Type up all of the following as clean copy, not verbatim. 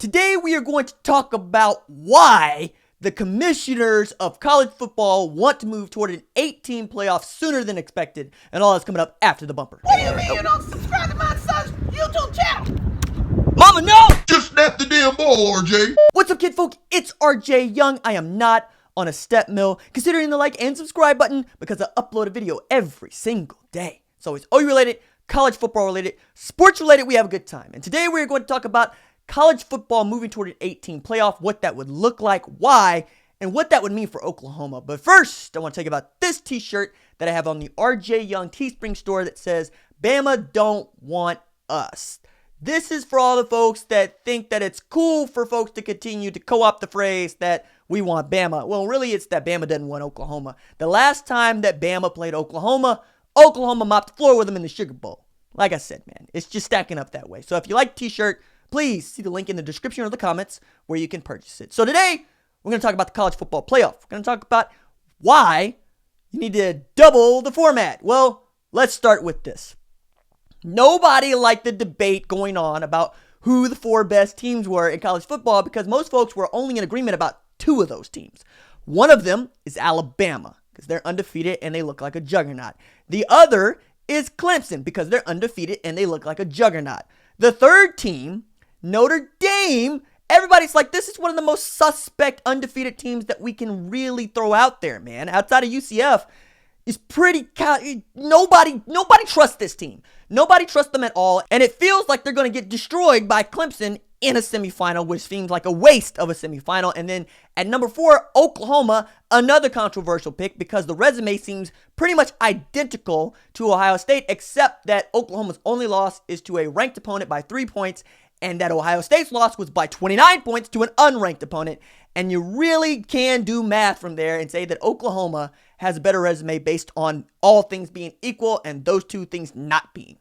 Today we are going to talk about why the commissioners of college football want to move toward an 8-team playoff sooner than expected, and all that's coming up after the bumper. What do you mean you don't subscribe to my son's YouTube channel? Mama, no! Just snap the damn ball, RJ. What's up, kid folk? It's RJ Young. I am not on a step mill. Considering the like and subscribe button because I upload a video every single day. It's always OU related, college football related, sports related. We have a good time. And today we're going to talk about college football moving toward an 8-team playoff, what that would look like, why, and what that would mean for Oklahoma. But first, I want to tell you about this t-shirt that I have on the RJ Young Teespring store that says, Bama don't want us. This is for all the folks that think that it's cool for folks to continue to co-opt the phrase that we want Bama. Well, really, it's that Bama doesn't want Oklahoma. The last time that Bama played Oklahoma, Oklahoma mopped the floor with them in the Sugar Bowl. Like I said, man, it's just stacking up that way. So if you like the t-shirt, please see the link in the description or the comments where you can purchase it. So today, we're going to talk about the college football playoff. We're going to talk about why you need to double the format. Well, let's start with this. Nobody liked the debate going on about who the 4 best teams were in college football because most folks were only in agreement about 2 of those teams. One of them is Alabama because they're undefeated and they look like a juggernaut. The other is Clemson because they're undefeated and they look like a juggernaut. The third team, Notre Dame, everybody's like, this is one of the most suspect undefeated teams that we can really throw out there, man. Outside of UCF, is pretty, nobody trusts this team. Nobody trusts them at all, and it feels like they're going to get destroyed by Clemson in a semifinal, which seems like a waste of a semifinal. And then at number 4, Oklahoma, another controversial pick because the resume seems pretty much identical to Ohio State, except that Oklahoma's only loss is to a ranked opponent by 3 points, and that Ohio State's loss was by 29 points to an unranked opponent. And you really can do math from there and say that Oklahoma has a better resume based on all things being equal and those 2 things not being.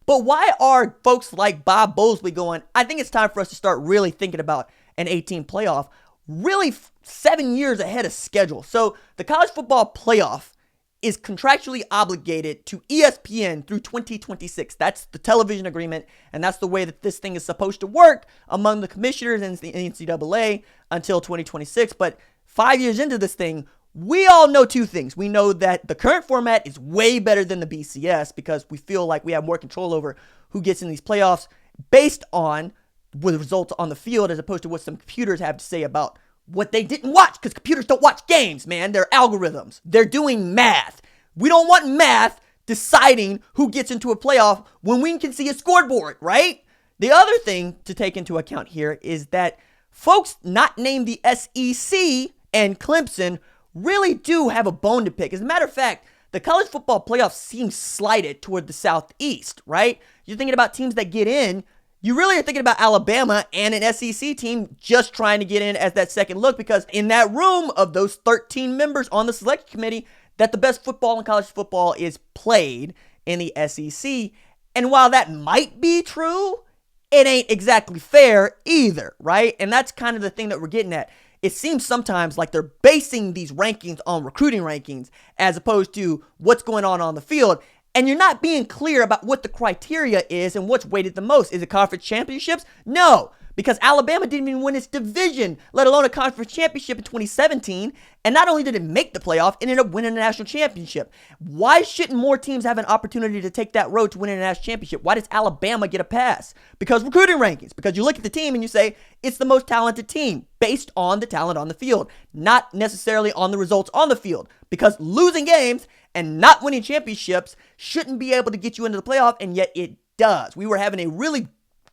But why are folks like Bob Bosley going, I think it's time for us to start really thinking about an 18 playoff, really 7 years ahead of schedule. So the college football playoff is contractually obligated to ESPN through 2026. That's the television agreement, and that's the way that this thing is supposed to work among the commissioners and the NCAA until 2026. But 5 years into this thing, we all know 2 things. We know that the current format is way better than the BCS because we feel like we have more control over who gets in these playoffs based on the results on the field as opposed to what some computers have to say about what they didn't watch, because computers don't watch games, man. They're algorithms. They're doing math. We don't want math deciding who gets into a playoff when we can see a scoreboard, right? The other thing to take into account here is that folks not named the SEC and Clemson really do have a bone to pick. As a matter of fact, the college football playoff seems slighted toward the Southeast, right? You're thinking about teams that get in. You really are thinking about Alabama and an SEC team just trying to get in as that second look because in that room of those 13 members on the selection committee, that the best football in college football is played in the SEC. And while that might be true, it ain't exactly fair either, right? And that's kind of the thing that we're getting at. It seems sometimes like they're basing these rankings on recruiting rankings as opposed to what's going on the field. And you're not being clear about what the criteria is and what's weighted the most. Is it conference championships? No, because Alabama didn't even win its division, let alone a conference championship in 2017. And not only did it make the playoff, it ended up winning a national championship. Why shouldn't more teams have an opportunity to take that road to winning a national championship? Why does Alabama get a pass? Because recruiting rankings. Because you look at the team and you say, it's the most talented team based on the talent on the field, not necessarily on the results on the field. Because losing games and not winning championships shouldn't be able to get you into the playoff, and yet it does. We were having a really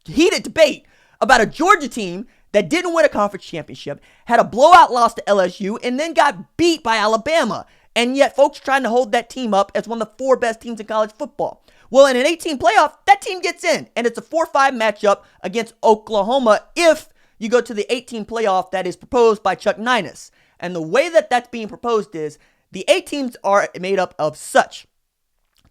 heated debate about a Georgia team that didn't win a conference championship, had a blowout loss to LSU, and then got beat by Alabama. And yet folks trying to hold that team up as one of the 4 best teams in college football. Well, in an 18 playoff, that team gets in, and it's a 4-5 matchup against Oklahoma if you go to the 18 playoff that is proposed by Chuck Neinas. And the way that that's being proposed is the 8 teams are made up of such.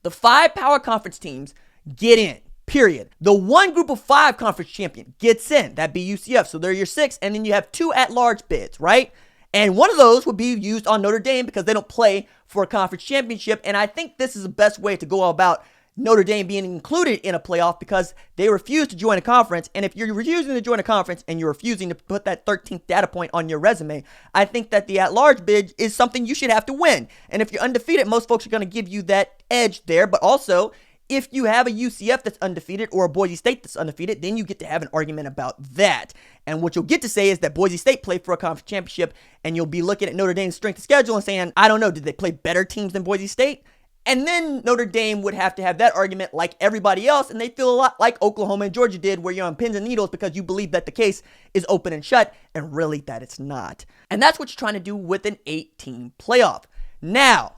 The 5 power conference teams get in, period. The 1 group of 5 conference champion gets in. That'd be UCF. So they're your 6. And then you have 2 at-large bids, right? And one of those would be used on Notre Dame because they don't play for a conference championship. And I think this is the best way to go about Notre Dame being included in a playoff because they refused to join a conference. And if you're refusing to join a conference and you're refusing to put that 13th data point on your resume, I think that the at-large bid is something you should have to win. And if you're undefeated, most folks are going to give you that edge there. But also, if you have a UCF that's undefeated or a Boise State that's undefeated, then you get to have an argument about that. And what you'll get to say is that Boise State played for a conference championship, and you'll be looking at Notre Dame's strength of schedule and saying, I don't know, did they play better teams than Boise State? And then Notre Dame would have to have that argument like everybody else, and they feel a lot like Oklahoma and Georgia did, where you're on pins and needles because you believe that the case is open and shut, and really that it's not. And that's what you're trying to do with an 8-team playoff. Now,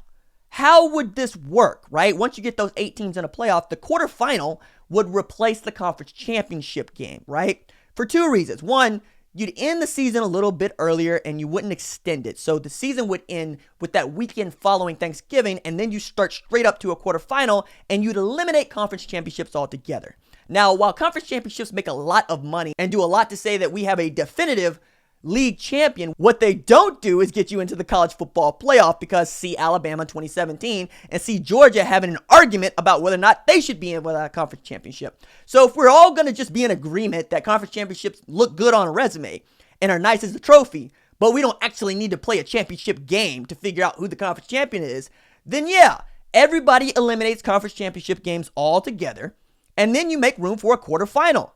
how would this work, right? Once you get those 8 teams in a playoff, the quarterfinal would replace the conference championship game, right? For 2 reasons. One, you'd end the season a little bit earlier and you wouldn't extend it. So the season would end with that weekend following Thanksgiving, and then you start straight up to a quarterfinal and you'd eliminate conference championships altogether. Now, while conference championships make a lot of money and do a lot to say that we have a definitive league champion, what they don't do is get you into the college football playoff, because see Alabama 2017 and see Georgia having an argument about whether or not they should be in with a conference championship. So if we're all going to just be in agreement that conference championships look good on a resume and are nice as a trophy, but we don't actually need to play a championship game to figure out who the conference champion is, then yeah, everybody eliminates conference championship games altogether, and then you make room for a quarterfinal.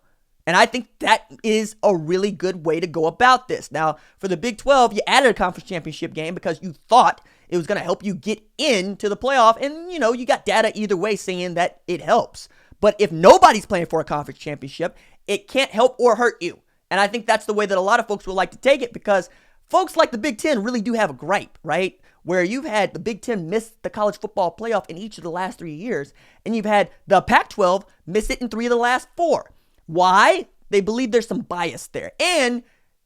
And I think that is a really good way to go about this. Now, for the Big 12, you added a conference championship game because you thought it was going to help you get into the playoff. And, you got data either way saying that it helps. But if nobody's playing for a conference championship, it can't help or hurt you. And I think that's the way that a lot of folks would like to take it, because folks like the Big 10 really do have a gripe, right? Where you've had the Big 10 miss the college football playoff in each of the last 3 years. And you've had the Pac-12 miss it in 3 of the last 4. Why? They believe there's some bias there. And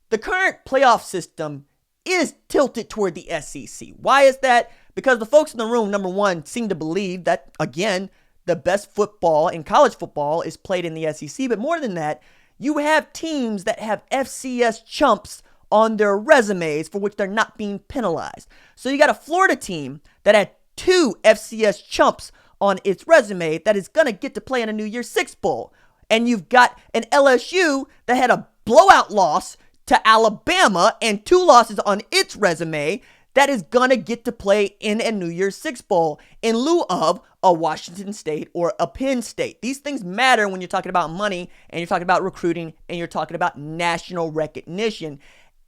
the current playoff system is tilted toward the SEC. Why is that? Because the folks in the room, number one, seem to believe that, again, the best football in college football is played in the SEC. But more than that, you have teams that have FCS chumps on their resumes for which they're not being penalized. So you got a Florida team that had 2 FCS chumps on its resume that is going to get to play in a New Year's Six Bowl. And you've got an LSU that had a blowout loss to Alabama and 2 losses on its resume that is going to get to play in a New Year's Six Bowl in lieu of a Washington State or a Penn State. These things matter when you're talking about money and you're talking about recruiting and you're talking about national recognition.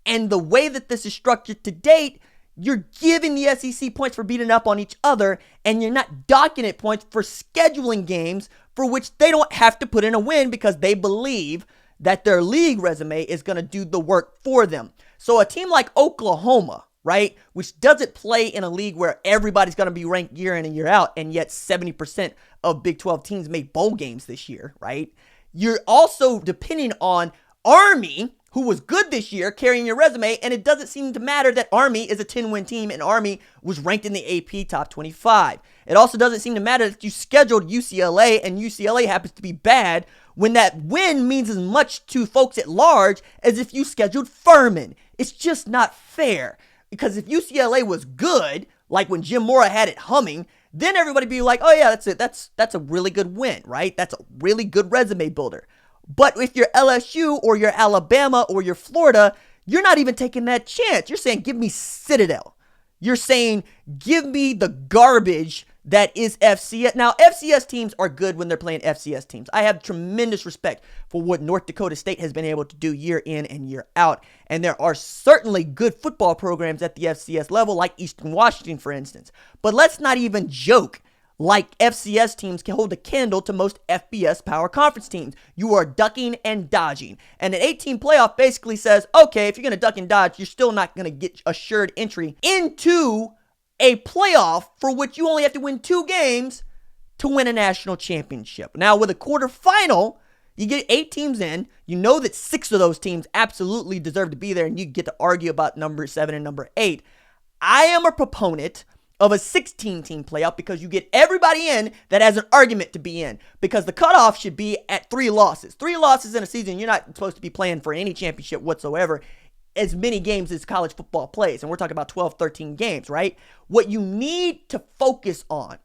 And the way that this is structured to date, you're giving the SEC points for beating up on each other, and you're not docking it points for scheduling games for which they don't have to put in a win because they believe that their league resume is going to do the work for them. So a team like Oklahoma, right, which doesn't play in a league where everybody's going to be ranked year in and year out, and yet 70% of Big 12 teams made bowl games this year, right? You're also depending on Army, who was good this year, carrying your resume, and it doesn't seem to matter that Army is a 10-win team and Army was ranked in the AP top 25. It also doesn't seem to matter that you scheduled UCLA and UCLA happens to be bad when that win means as much to folks at large as if you scheduled Furman. It's just not fair, because if UCLA was good, like when Jim Mora had it humming, then everybody be like, oh yeah, that's it. That's a really good win, right? That's a really good resume builder. But if you're LSU or you're Alabama or you're Florida, you're not even taking that chance. You're saying, give me Citadel. You're saying, give me the garbage that is FCS. Now, FCS teams are good when they're playing FCS teams. I have tremendous respect for what North Dakota State has been able to do year in and year out. And there are certainly good football programs at the FCS level, like Eastern Washington, for instance. But let's not even joke like FCS teams can hold a candle to most FBS power conference teams. You are ducking and dodging. And an 18 playoff basically says, okay, if you're going to duck and dodge, you're still not going to get assured entry into a playoff for which you only have to win 2 games to win a national championship. Now, with a quarterfinal, you get 8 teams in. You know that 6 of those teams absolutely deserve to be there, and you get to argue about number 7 and number 8. I am a proponent of a 16-team playoff because you get everybody in that has an argument to be in, because the cutoff should be at 3 losses. 3 losses in a season, you're not supposed to be playing for any championship whatsoever, as many games as college football plays, and we're talking about 12, 13 games, right? What you need to focus on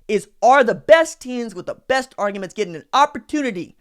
is, are the best teams with the best arguments getting an opportunity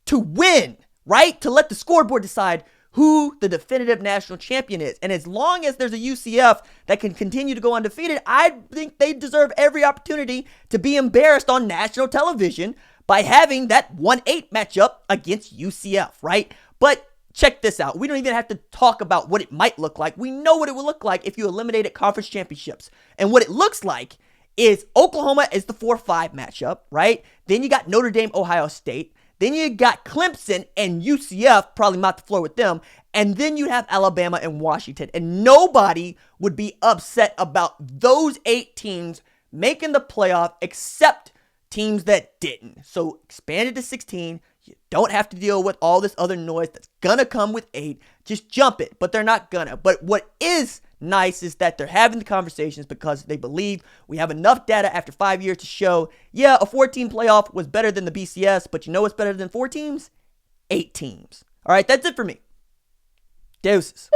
to win, right? To let the scoreboard decide who the definitive national champion is. And as long as there's a UCF that can continue to go undefeated, I think they deserve every opportunity to be embarrassed on national television by having that 1-8 matchup against UCF, right? But check this out. We don't even have to talk about what it might look like. We know what it would look like if you eliminated conference championships. And what it looks like is Oklahoma is the 4-5 matchup, right? Then you got Notre Dame, Ohio State. Then you got Clemson and UCF, probably mop the floor with them. And then you have Alabama and Washington. And nobody would be upset about those 8 teams making the playoff except teams that didn't. So expanded to 16. You don't have to deal with all this other noise that's gonna come with 8. Just jump it, but they're not gonna. But what is nice is that they're having the conversations because they believe we have enough data after 5 years to show, yeah, a 14 playoff was better than the BCS, but you know what's better than 4 teams? 8 teams. All right, that's it for me. Deuces.